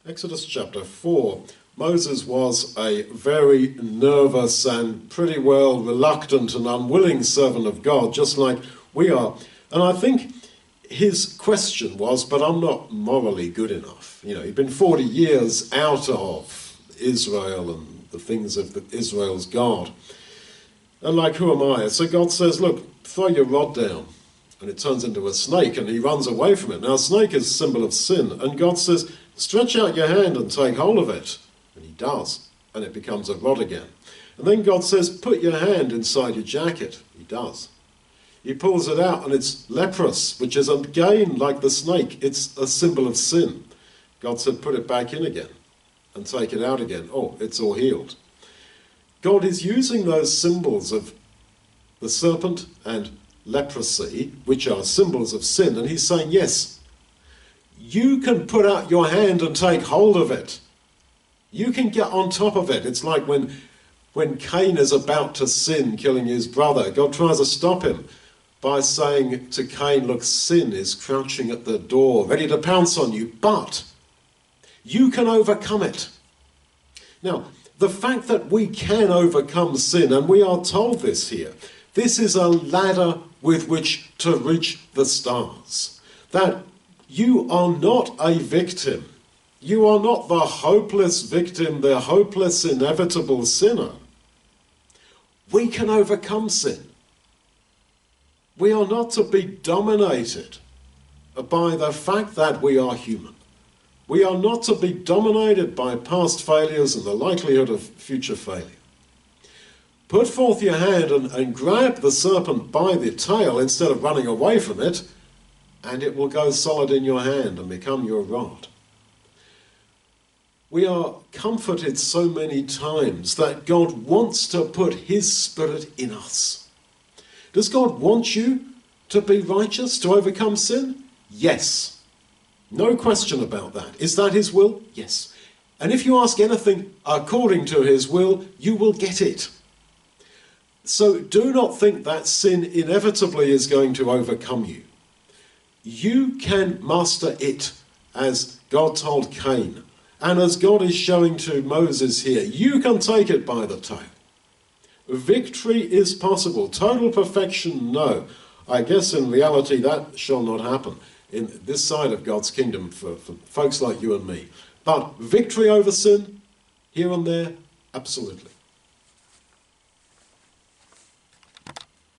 Exodus chapter 4. Moses was a very nervous and pretty well reluctant and unwilling servant of God, just like we are. And I think his question was, but I'm not morally good enough. You know, he'd been 40 years out of Israel and the things of Israel's God. And like, who am I? So God says, look, throw your rod down. And it turns into a snake, and he runs away from it. Now, a snake is a symbol of sin. And God says, stretch out your hand and take hold of it. And he does. And it becomes a rod again. And then God says, put your hand inside your jacket. He does. He pulls it out, and it's leprous, which is again like the snake. It's a symbol of sin. God said, put it back in again and take it out again. Oh, it's all healed. God is using those symbols of the serpent and leprosy, which are symbols of sin, and he's saying, yes, you can put out your hand and take hold of it. You can get on top of it. It's like when Cain is about to sin, killing his brother, God tries to stop him by saying to Cain, look, sin is crouching at the door, ready to pounce on you, but you can overcome it. Now, the fact that we can overcome sin, and we are told this here, this is a ladder with which to reach the stars. That you are not a victim. You are not the hopeless victim, the hopeless, inevitable sinner. We can overcome sin. We are not to be dominated by the fact that we are human. We are not to be dominated by past failures and the likelihood of future failure. Put forth your hand and grab the serpent by the tail instead of running away from it, and it will go solid in your hand and become your rod. We are comforted so many times that God wants to put his Spirit in us. Does God want you to be righteous, to overcome sin? Yes. No question about that. Is that his will? Yes. And if you ask anything according to his will, you will get it. So do not think that sin inevitably is going to overcome you. You can master it, as God told Cain, and as God is showing to Moses here. You can take it by the tail. Victory is possible. Total perfection, no. I guess in reality that shall not happen in this side of God's kingdom for folks like you and me. But victory over sin, here and there, absolutely.